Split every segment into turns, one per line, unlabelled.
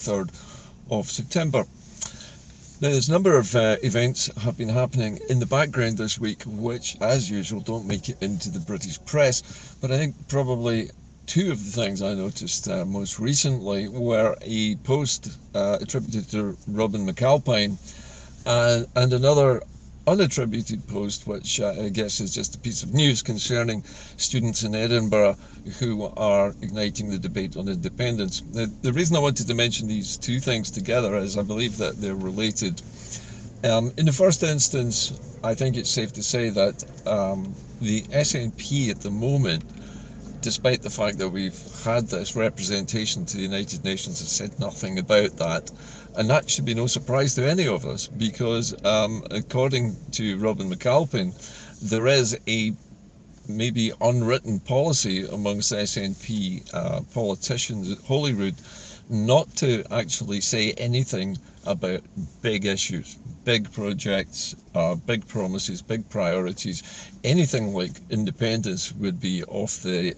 3rd of September. Now, there's a number of events have been happening in the background this week, which, as usual, don't make it into the British press. But I think probably two of the things I noticed most recently were a post attributed to Robin McAlpine and another unattributed post, which I guess is just a piece of news concerning students in Edinburgh who are igniting the debate on independence. The reason I wanted to mention these two things together is I believe that they're related. In the first instance, I think it's safe to say that the SNP at the moment, despite the fact that we've had this representation to the United Nations, has said nothing about that. And that should be no surprise to any of us, because according to Robin McAlpine, there is a maybe unwritten policy amongst SNP politicians at Holyrood not to actually say anything about big issues, big projects, big promises, big priorities. Anything like independence would be off the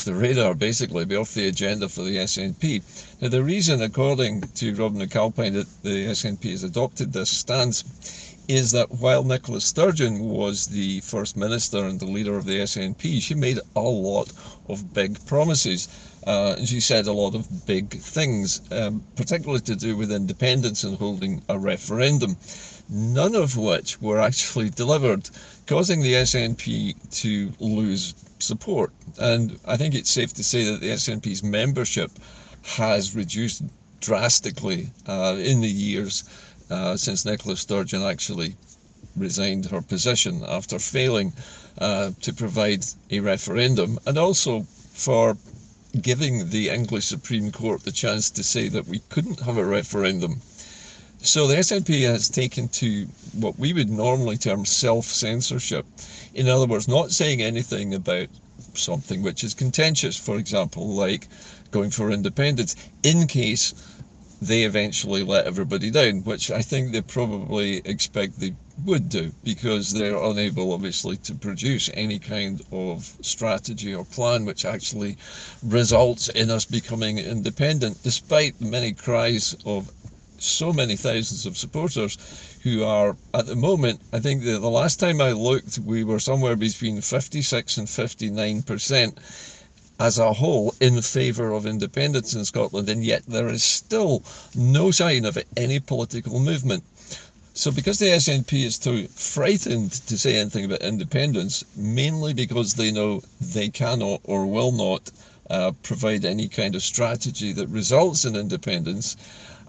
radar, basically, be off the agenda for the SNP. Now, the reason, according to Robin McAlpine, that the SNP has adopted this stance is that while Nicola Sturgeon was the First Minister and the leader of the SNP, she made a lot of big promises. And she said a lot of big things, particularly to do with independence and holding a referendum, none of which were actually delivered, causing the SNP to lose support. And I think it's safe to say that the SNP's membership has reduced drastically in the years since Nicola Sturgeon actually resigned her position after failing to provide a referendum, and also for giving the English Supreme Court the chance to say that we couldn't have a referendum. So the SNP has taken to what we would normally term self-censorship. In other words, not saying anything about something which is contentious, for example, like going for independence, in case they eventually let everybody down, which I think they probably expect they would do, because they're unable, obviously, to produce any kind of strategy or plan which actually results in us becoming independent, despite the many cries of so many thousands of supporters who are, at the moment, I think the last time I looked, we were somewhere between 56 and 59% as a whole in favour of independence in Scotland, and yet there is still no sign of any political movement. So because the SNP is too frightened to say anything about independence, mainly because they know they cannot or will not provide any kind of strategy that results in independence,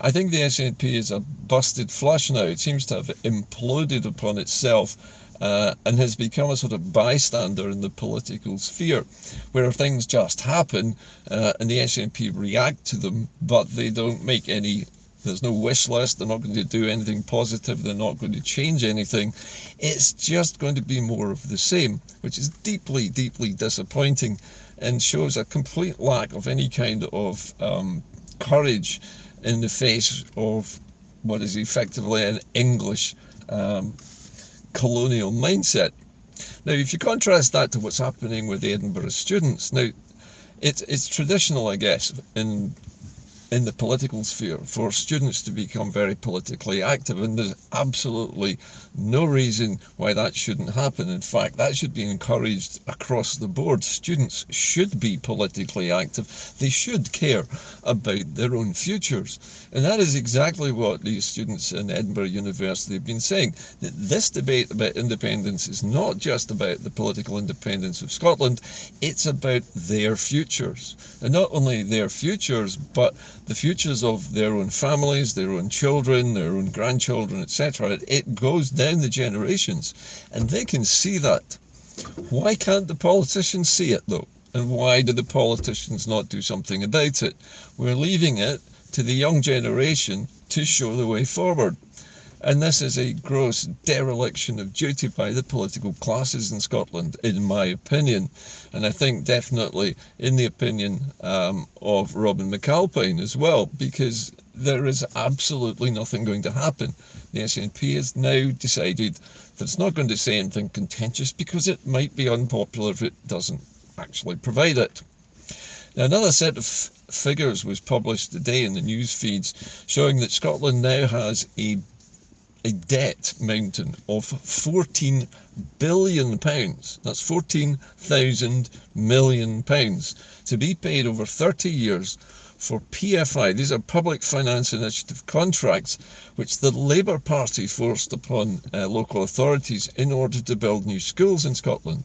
I think the SNP is a busted flush now. It seems to have imploded upon itself and has become a sort of bystander in the political sphere, where things just happen and the SNP react to them, but they don't make any. There's no wish list. They're not going to do anything positive. They're not going to change anything. It's just going to be more of the same, which is deeply, deeply disappointing and shows a complete lack of any kind of courage in the face of what is effectively an English colonial mindset. Now, if you contrast that to what's happening with the Edinburgh students, now it's traditional, I guess, in the political sphere for students to become very politically active, and there's absolutely no reason why that shouldn't happen. In fact, that should be encouraged across the board. Students should be politically active. They should care about their own futures. And that is exactly what these students in Edinburgh University have been saying, that this debate about independence is not just about the political independence of Scotland, it's about their futures. And not only their futures, but the futures of their own families, their own children, their own grandchildren, etc. It goes down the generations, and they can see that. Why can't the politicians see it, though? And why do the politicians not do something about it? We're leaving it to the young generation to show the way forward. And this is a gross dereliction of duty by the political classes in Scotland, in my opinion. And I think definitely in the opinion of Robin McAlpine as well, because there is absolutely nothing going to happen. The SNP has now decided that it's not going to say anything contentious because it might be unpopular if it doesn't actually provide it. Now, another set of figures was published today in the news feeds showing that Scotland now has a debt mountain of £14 billion. That's £14,000 million to be paid over 30 years for PFI. These are Public Finance Initiative contracts, which the Labour Party forced upon local authorities in order to build new schools in Scotland.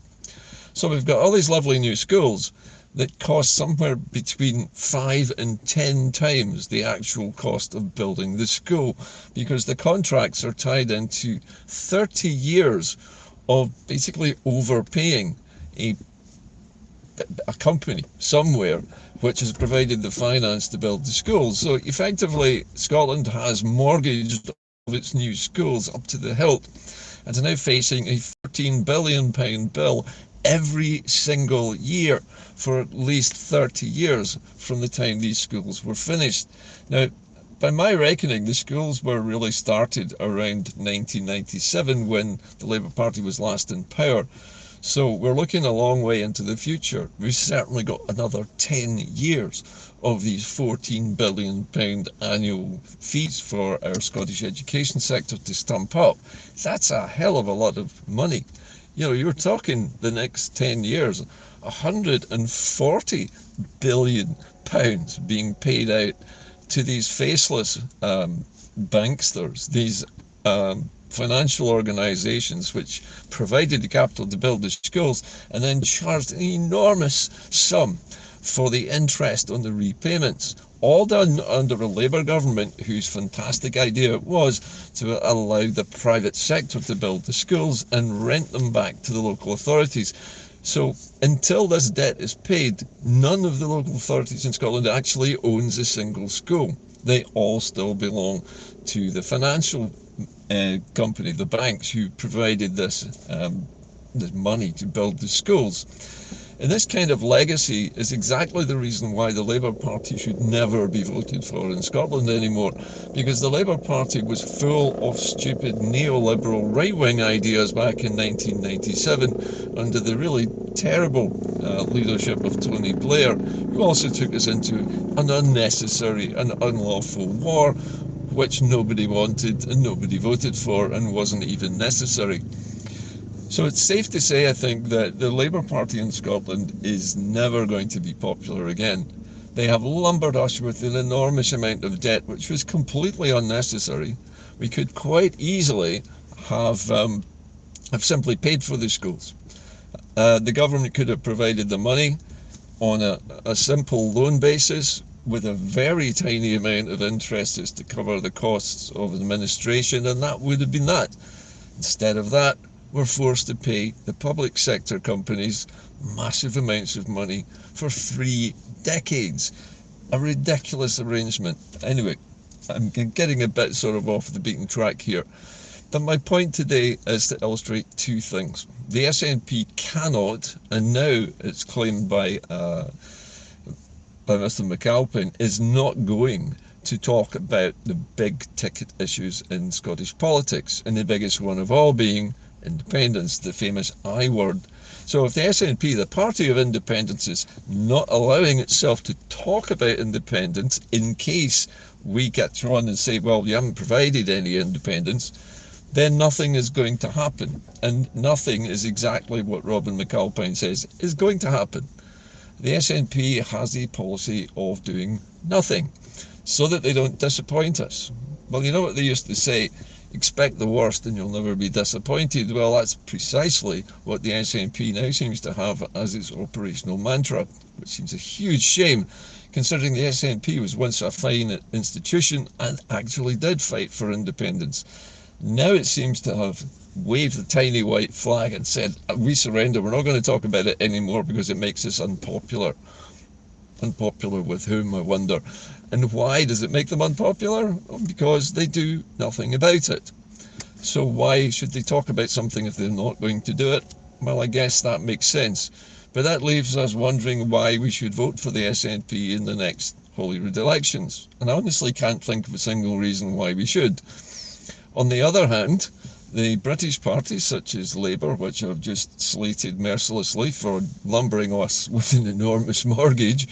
So we've got all these lovely new schools that cost somewhere between 5 and 10 times the actual cost of building the school, because the contracts are tied into 30 years of basically overpaying a company somewhere which has provided the finance to build the schools. So effectively, Scotland has mortgaged all of its new schools up to the hilt and are now facing a £14 billion bill every single year for at least 30 years from the time these schools were finished. Now, by my reckoning, the schools were really started around 1997 when the Labour Party was last in power. So we're looking a long way into the future. We've certainly got another 10 years of these £14 billion annual fees for our Scottish education sector to stump up. That's a hell of a lot of money. You know, you're talking the next 10 years, £140 billion being paid out to these faceless banksters, these financial organisations which provided the capital to build the schools and then charged an enormous sum for the interest on the repayments, all done under a Labour government whose fantastic idea it was to allow the private sector to build the schools and rent them back to the local authorities. So until this debt is paid, none of the local authorities in Scotland actually owns a single school. They all still belong to the financial company, the banks, who provided this money to build the schools. And this kind of legacy is exactly the reason why the Labour Party should never be voted for in Scotland anymore, because the Labour Party was full of stupid neoliberal right-wing ideas back in 1997 under the really terrible leadership of Tony Blair, who also took us into an unnecessary and unlawful war, which nobody wanted and nobody voted for and wasn't even necessary. So it's safe to say, I think, that the Labour Party in Scotland is never going to be popular again. They have lumbered us with an enormous amount of debt, which was completely unnecessary. We could quite easily have simply paid for the schools. The government could have provided the money on a simple loan basis with a very tiny amount of interest as to cover the costs of administration, and that would have been that. Instead of that, we're forced to pay the public sector companies massive amounts of money for 3 decades. A ridiculous arrangement. Anyway, I'm getting a bit sort of off the beaten track here. But my point today is to illustrate 2 things. The SNP cannot, and now it's claimed by Mr. McAlpine, is not going to talk about the big ticket issues in Scottish politics, and the biggest one of all being independence, the famous I word. So if the SNP, the party of independence, is not allowing itself to talk about independence in case we get on and say, well, you haven't provided any independence, then nothing is going to happen. And nothing is exactly what Robin McAlpine says is going to happen. The SNP has a policy of doing nothing so that they don't disappoint us. Well, you know what they used to say? Expect the worst and you'll never be disappointed. Well, that's precisely what the SNP now seems to have as its operational mantra, which seems a huge shame, considering the SNP was once a fine institution and actually did fight for independence. Now it seems to have waved the tiny white flag and said, we surrender, we're not going to talk about it anymore because it makes us unpopular. Unpopular with whom, I wonder? And why does it make them unpopular? Well, because they do nothing about it. So why should they talk about something if they're not going to do it? Well, I guess that makes sense. But that leaves us wondering why we should vote for the SNP in the next Holyrood elections. And I honestly can't think of a single reason why we should. On the other hand, the British parties such as Labour, which have just slated mercilessly for lumbering us with an enormous mortgage,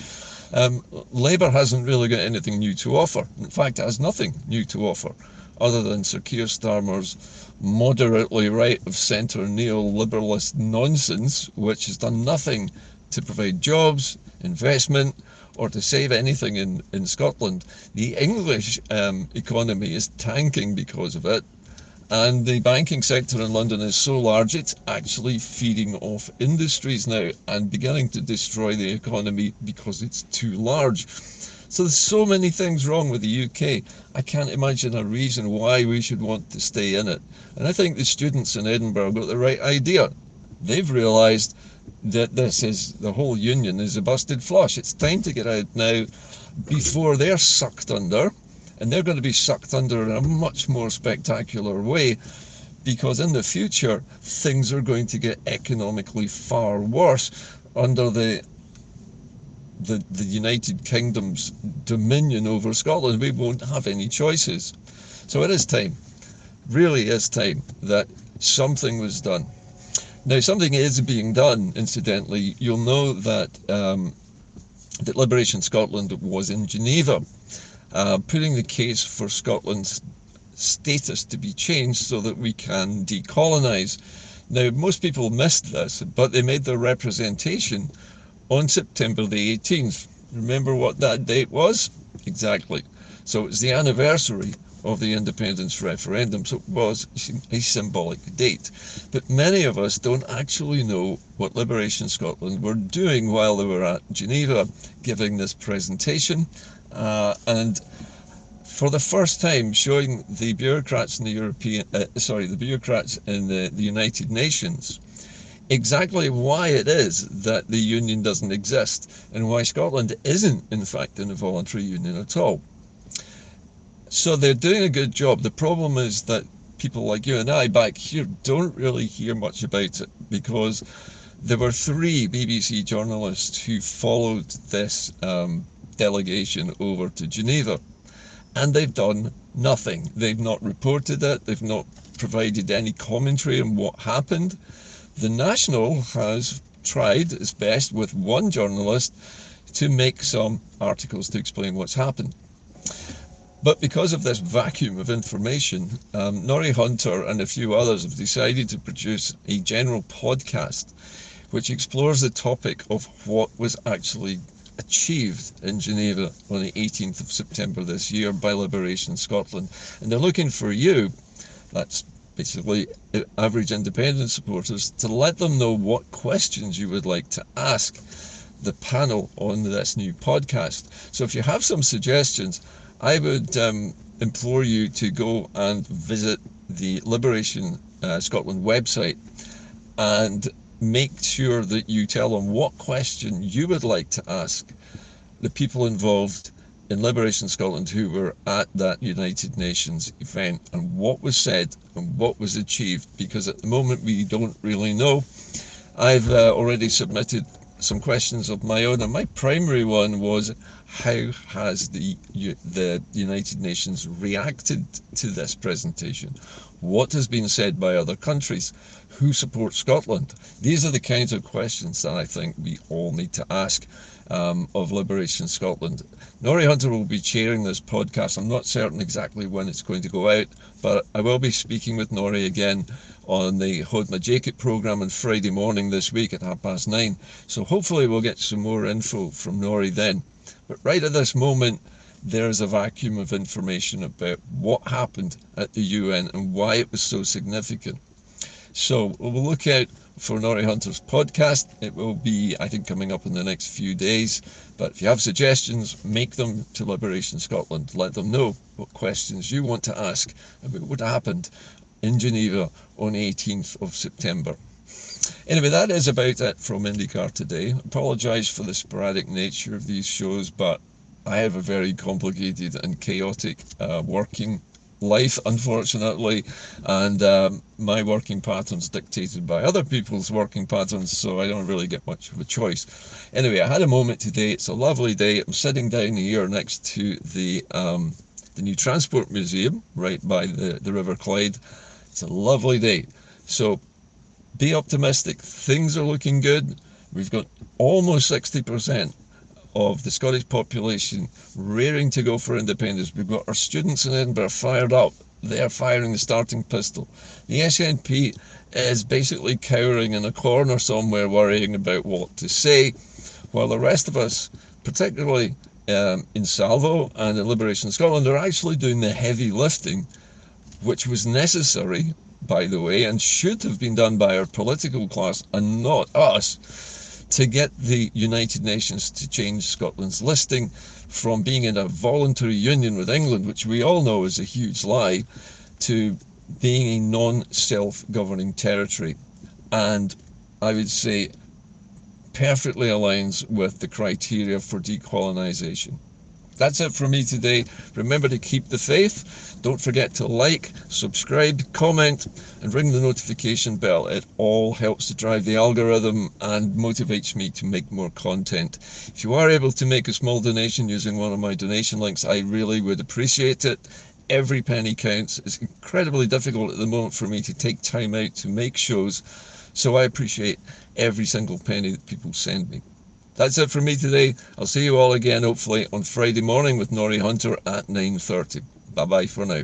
Labour hasn't really got anything new to offer. In fact, it has nothing new to offer other than Sir Keir Starmer's moderately right of centre neoliberalist nonsense, which has done nothing to provide jobs, investment, or to save anything in Scotland. The English economy is tanking because of it. And the banking sector in London is so large, it's actually feeding off industries now and beginning to destroy the economy because it's too large. So there's so many things wrong with the UK. I can't imagine a reason why we should want to stay in it. And I think the students in Edinburgh got the right idea. They've realised that the whole union is a busted flush. It's time to get out now before they're sucked under. And they're going to be sucked under in a much more spectacular way, because in the future things are going to get economically far worse under the United Kingdom's dominion over Scotland. We won't have any choices. So it is time, really is time, that something was done. Now, something is being done, incidentally. You'll know that that Liberation Scotland was in Geneva, putting the case for Scotland's status to be changed so that we can decolonise. Now, most people missed this, but they made their representation on September the 18th. Remember what that date was? Exactly. So it's the anniversary of the independence referendum, so it was a symbolic date. But many of us don't actually know what Liberation Scotland were doing while they were at Geneva giving this presentation. And for the first time, showing the bureaucrats in the bureaucrats in the United Nations exactly why it is that the union doesn't exist and why Scotland isn't, in fact, in a voluntary union at all. So they're doing a good job. The problem is that people like you and I back here don't really hear much about it, because there were 3 BBC journalists who followed this delegation over to Geneva, and they've done nothing. They've not reported it. They've not provided any commentary on what happened. The National has tried its best with one journalist to make some articles to explain what's happened. But because of this vacuum of information, Norrie Hunter and a few others have decided to produce a general podcast which explores the topic of what was actually achieved in Geneva on the 18th of September this year by Liberation Scotland. And they're looking for you, that's basically average independence supporters, to let them know what questions you would like to ask the panel on this new podcast. So if you have some suggestions, I would implore you to go and visit the Liberation Scotland website and make sure that you tell them what question you would like to ask the people involved in Liberation Scotland who were at that United Nations event, and what was said and what was achieved, because at the moment we don't really know. I've already submitted some questions of my own, and my primary one was, how has the United Nations reacted to this presentation? What has been said by other countries? Who supports Scotland? These are the kinds of questions that I think we all need to ask of Liberation Scotland. Norrie Hunter will be chairing this podcast. I'm not certain exactly when it's going to go out, but I will be speaking with Norrie again on the Hodma Jacob programme on Friday morning this week at 9:30. So hopefully we'll get some more info from Norrie then. But right at this moment, there's a vacuum of information about what happened at the UN and why it was so significant. So we'll look out for Norrie Hunter's podcast. It will be, I think, coming up in the next few days. But if you have suggestions, make them to Liberation Scotland. Let them know what questions you want to ask about what happened in Geneva on 18th of September. Anyway, that is about it from IndyCar today. I apologise for the sporadic nature of these shows, but I have a very complicated and chaotic working life, unfortunately, and my working pattern's dictated by other people's working patterns, so I don't really get much of a choice. Anyway, I had a moment today. It's a lovely day. I'm sitting down here next to the new Transport Museum right by the River Clyde. It's a lovely day. So be optimistic. Things are looking good. We've got almost 60% of the Scottish population raring to go for independence. We've got our students in Edinburgh fired up. They are firing the starting pistol. The SNP is basically cowering in a corner somewhere, worrying about what to say, while the rest of us, particularly in Salvo and in Liberation Scotland, are actually doing the heavy lifting, which was necessary, by the way, and should have been done by our political class and not us, to get the United Nations to change Scotland's listing from being in a voluntary union with England, which we all know is a huge lie, to being a non-self-governing territory. And I would say perfectly aligns with the criteria for decolonisation. That's it from me today. Remember to keep the faith. Don't forget to like, subscribe, comment, and ring the notification bell. It all helps to drive the algorithm and motivates me to make more content. If you are able to make a small donation using one of my donation links, I really would appreciate it. Every penny counts. It's incredibly difficult at the moment for me to take time out to make shows, so I appreciate every single penny that people send me. That's it from me today. I'll see you all again, hopefully, on Friday morning with Norrie Hunter at 9:30. Bye-bye for now.